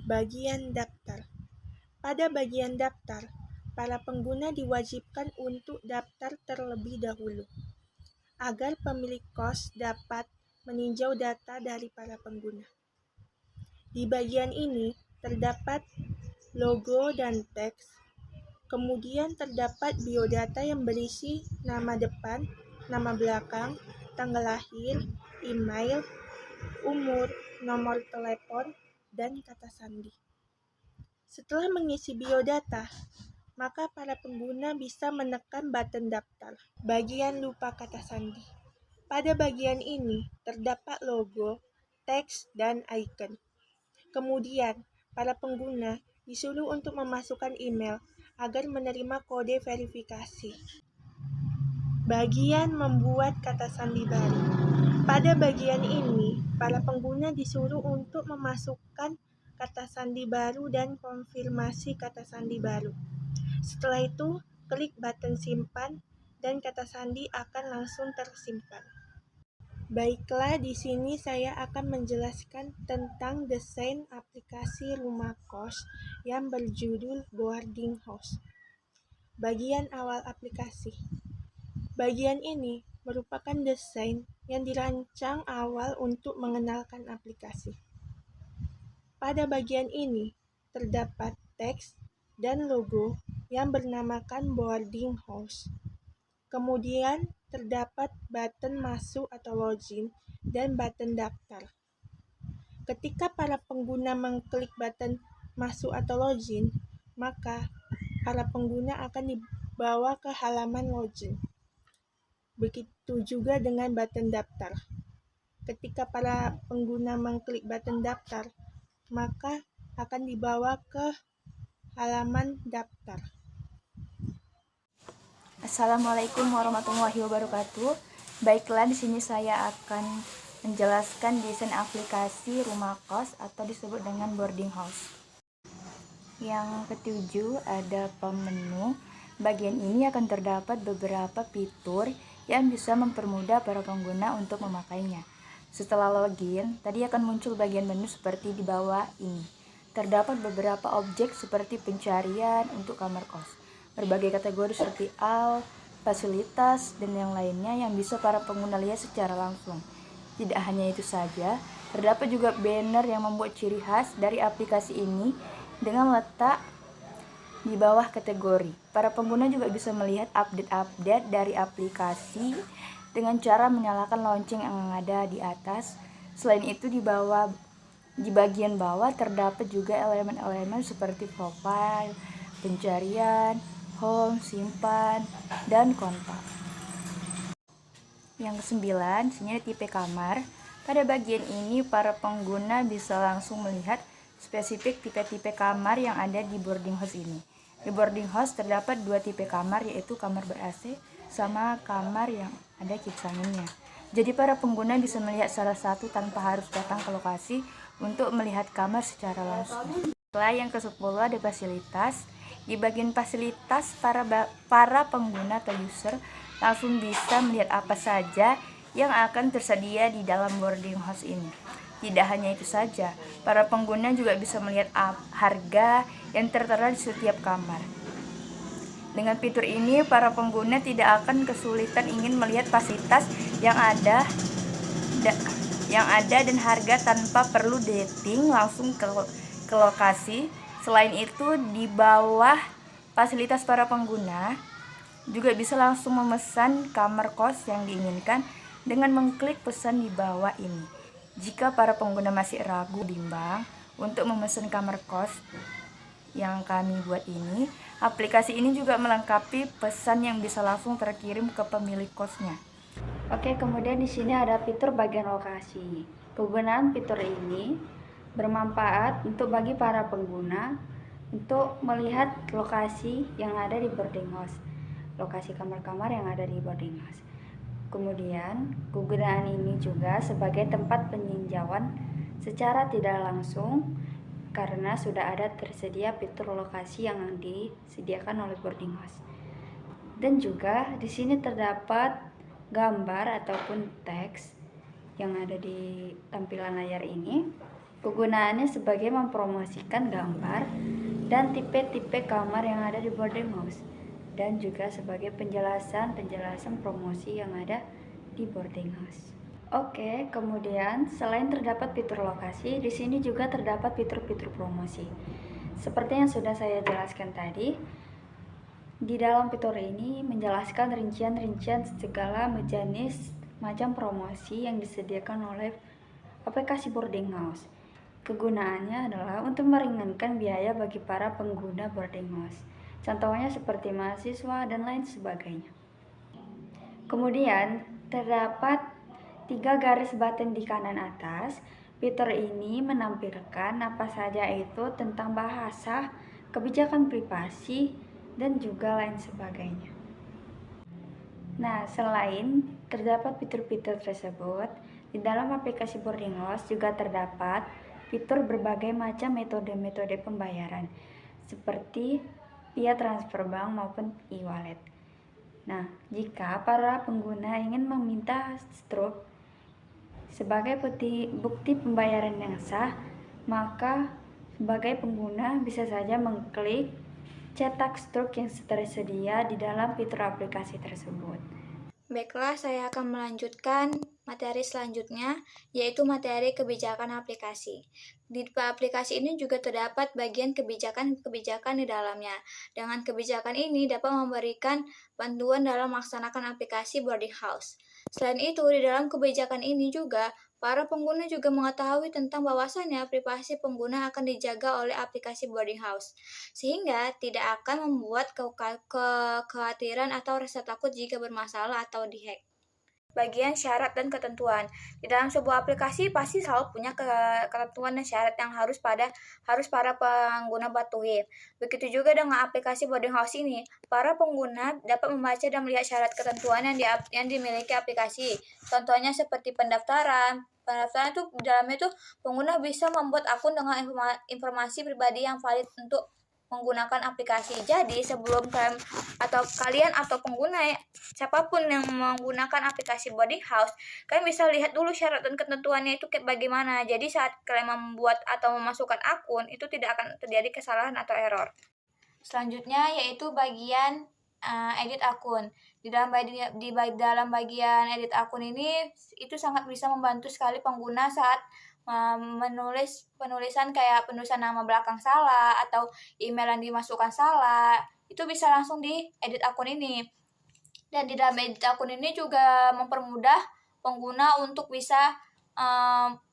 Bagian daftar. Pada bagian daftar, para pengguna diwajibkan untuk daftar terlebih dahulu, agar pemilik kos dapat meninjau data dari para pengguna. Di bagian ini terdapat logo dan teks, kemudian terdapat biodata yang berisi nama depan, nama belakang, tanggal lahir, email, umur, nomor telepon, dan kata sandi. Setelah mengisi biodata, maka para pengguna bisa menekan button daftar. Bagian lupa kata sandi. Pada bagian ini terdapat logo, teks, dan icon. Kemudian, para pengguna disuruh untuk memasukkan email agar menerima kode verifikasi. Bagian membuat kata sandi baru. Pada bagian ini, para pengguna disuruh untuk memasukkan kata sandi baru dan konfirmasi kata sandi baru. Setelah itu, klik button simpan dan kata sandi akan langsung tersimpan. Baiklah, di sini saya akan menjelaskan tentang desain aplikasi rumah kos yang berjudul Boarding House. Bagian awal aplikasi. Bagian ini merupakan desain yang dirancang awal untuk mengenalkan aplikasi. Pada bagian ini terdapat teks dan logo yang bernamakan Boarding House. Kemudian terdapat button masuk atau login dan button daftar. Ketika para pengguna mengklik button masuk atau login, maka para pengguna akan dibawa ke halaman login. Begitu juga dengan button daftar. Ketika para pengguna mengklik button daftar, maka akan dibawa ke halaman daftar. Assalamualaikum warahmatullahi wabarakatuh. Baiklah, di sini saya akan menjelaskan desain aplikasi rumah kos atau disebut dengan boarding house. Yang ketujuh ada pemenu. Bagian ini akan terdapat beberapa fitur yang bisa mempermudah para pengguna untuk memakainya. Setelah login, tadi akan muncul bagian menu seperti di bawah ini. Terdapat beberapa objek seperti pencarian untuk kamar kos, berbagai kategori seperti al, fasilitas, dan yang lainnya yang bisa para pengguna lihat secara langsung. Tidak hanya itu saja, terdapat juga banner yang membuat ciri khas dari aplikasi ini dengan letak di bawah kategori. Para pengguna juga bisa melihat update-update dari aplikasi dengan cara menyalakan lonceng yang ada di atas. Selain itu, di bagian bawah terdapat juga elemen-elemen seperti profile, pencarian, home, simpan, dan kontak. Yang kesembilan, sini ada tipe kamar. Pada bagian ini, para pengguna bisa langsung melihat spesifik tipe-tipe kamar yang ada di boarding house ini. Di boarding house terdapat dua tipe kamar, yaitu kamar ber-AC sama kamar yang ada kipas anginnya. Jadi para pengguna bisa melihat salah satu tanpa harus datang ke lokasi untuk melihat kamar secara langsung. Setelah yang ke-10 ada fasilitas. Di bagian fasilitas, para pengguna atau user langsung bisa melihat apa saja yang akan tersedia di dalam boarding house ini. Tidak hanya itu saja, para pengguna juga bisa melihat harga yang tertera di setiap kamar. Dengan fitur ini, para pengguna tidak akan kesulitan ingin melihat fasilitas yang ada dan harga tanpa perlu dating langsung ke lokasi. Selain itu, di bawah fasilitas para pengguna juga bisa langsung memesan kamar kos yang diinginkan dengan mengklik pesan di bawah ini. Jika para pengguna masih ragu, bimbang untuk memesan kamar kos yang kami buat ini, aplikasi ini juga melengkapi pesan yang bisa langsung terkirim ke pemilik kosnya. Oke, kemudian di sini ada fitur bagian lokasi. Kegunaan fitur ini bermanfaat bagi para pengguna untuk melihat lokasi yang ada di boarding house, lokasi kamar-kamar yang ada di boarding house. Kemudian, kegunaan ini juga sebagai tempat peninjauan secara tidak langsung karena sudah ada tersedia fitur lokasi yang disediakan oleh boarding house. Dan juga di sini terdapat gambar ataupun teks yang ada di tampilan layar ini Kegunaannya sebagai mempromosikan gambar dan tipe-tipe kamar yang ada di boarding house, dan juga sebagai penjelasan promosi yang ada di boarding house. Oke, kemudian selain terdapat fitur lokasi, di sini juga terdapat fitur-fitur promosi. Seperti yang sudah saya jelaskan tadi, di dalam fitur ini menjelaskan rincian-rincian segala jenis macam promosi yang disediakan oleh aplikasi boarding house. Kegunaannya adalah untuk meringankan biaya bagi para pengguna boarding house. Contohnya seperti mahasiswa dan lain sebagainya. Kemudian terdapat 3 garis button di kanan atas. Fitur ini menampilkan apa saja itu tentang bahasa, kebijakan privasi, dan juga lain sebagainya. Nah, selain terdapat fitur-fitur tersebut, di dalam aplikasi boarding house juga terdapat fitur berbagai macam metode-metode pembayaran, seperti via transfer bank maupun e-wallet. Nah, jika para pengguna ingin meminta struk sebagai bukti pembayaran yang sah, maka sebagai pengguna bisa saja mengklik cetak struk yang tersedia di dalam fitur aplikasi tersebut. Baiklah, saya akan melanjutkan materi selanjutnya, yaitu materi kebijakan aplikasi. Di aplikasi ini juga terdapat bagian kebijakan-kebijakan di dalamnya. Dengan kebijakan ini dapat memberikan bantuan dalam melaksanakan aplikasi boarding house. Selain itu, di dalam kebijakan ini juga para pengguna juga mengetahui tentang bahwasannya privasi pengguna akan dijaga oleh aplikasi boarding house, sehingga tidak akan membuat kekhawatiran atau rasa takut jika bermasalah atau dihack. Bagian syarat dan ketentuan. Di dalam sebuah aplikasi pasti selalu punya ketentuan dan syarat yang harus para pengguna patuhi. Begitu juga dengan aplikasi boarding house ini, para pengguna dapat membaca dan melihat syarat ketentuan yang dimiliki aplikasi. Contohnya seperti pendaftaran. Pendaftaran itu di dalamnya itu pengguna bisa membuat akun dengan informasi pribadi yang valid untuk menggunakan aplikasi. Jadi sebelum kalian atau pengguna siapapun yang menggunakan aplikasi boarding house, kalian bisa lihat dulu syarat dan ketentuannya itu kayak bagaimana. Jadi saat kalian membuat atau memasukkan akun itu tidak akan terjadi kesalahan atau error. Selanjutnya yaitu bagian edit akun. Di dalam bagian edit akun ini itu sangat bisa membantu sekali pengguna saat penulisan nama belakang salah atau email yang dimasukkan salah, itu bisa langsung diedit akun ini. Dan di dalam edit akun ini juga mempermudah pengguna untuk bisa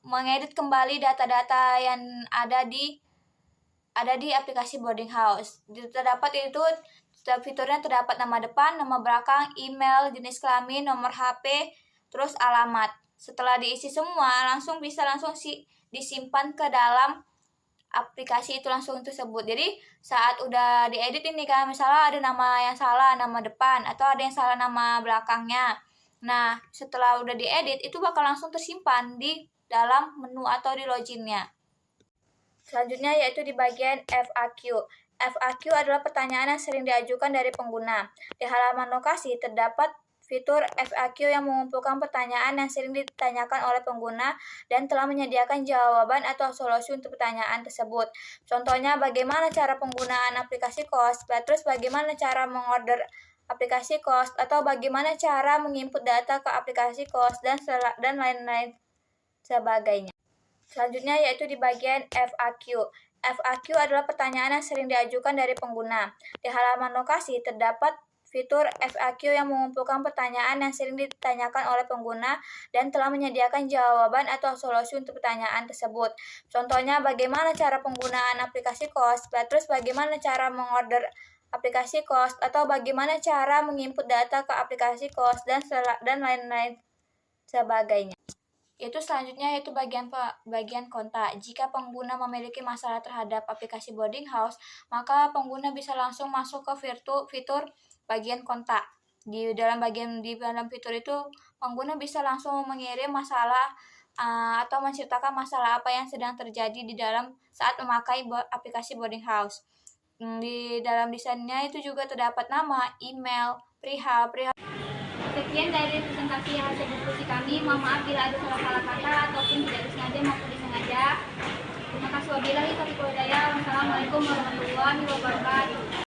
mengedit kembali data-data yang ada di aplikasi boarding house. Fiturnya terdapat nama depan, nama belakang, email, jenis kelamin, nomor HP, terus alamat. Setelah diisi semua, bisa langsung disimpan ke dalam aplikasi itu langsung tersebut. Jadi saat udah diedit ini kan, misalnya ada nama yang salah, nama depan, atau ada yang salah nama belakangnya. Nah, setelah udah diedit, itu bakal langsung tersimpan di dalam menu atau di loginnya. Selanjutnya yaitu di bagian FAQ. FAQ adalah pertanyaan yang sering diajukan dari pengguna. Di halaman lokasi terdapat fitur FAQ yang mengumpulkan pertanyaan yang sering ditanyakan oleh pengguna dan telah menyediakan jawaban atau solusi untuk pertanyaan tersebut. Contohnya bagaimana cara penggunaan aplikasi KOS, terus bagaimana cara mengorder aplikasi KOS, atau bagaimana cara menginput data ke aplikasi KOS, dan lain-lain sebagainya. Selanjutnya yaitu di bagian FAQ. FAQ adalah pertanyaan yang sering diajukan dari pengguna. Di halaman lokasi terdapat fitur FAQ yang mengumpulkan pertanyaan yang sering ditanyakan oleh pengguna dan telah menyediakan jawaban atau solusi untuk pertanyaan tersebut. Contohnya bagaimana cara penggunaan aplikasi KOS, terus bagaimana cara mengorder aplikasi KOS, atau bagaimana cara menginput data ke aplikasi KOS, dan lain-lain sebagainya. Itu selanjutnya yaitu bagian kontak. Jika pengguna memiliki masalah terhadap aplikasi boarding house, maka pengguna bisa langsung masuk ke fitur bagian kontak. Di dalam fitur itu pengguna bisa langsung mengirim masalah atau menceritakan masalah apa yang sedang terjadi di dalam saat memakai aplikasi boarding house. Di dalam desainnya itu juga terdapat nama, email, perihal. Sekian dari presentasi hasil diskusi kami. Mohon maaf bila ada salah-salah kata ataupun tidak disengaja maupun disengaja. Assalamualaikum warahmatullahi wabarakatuh.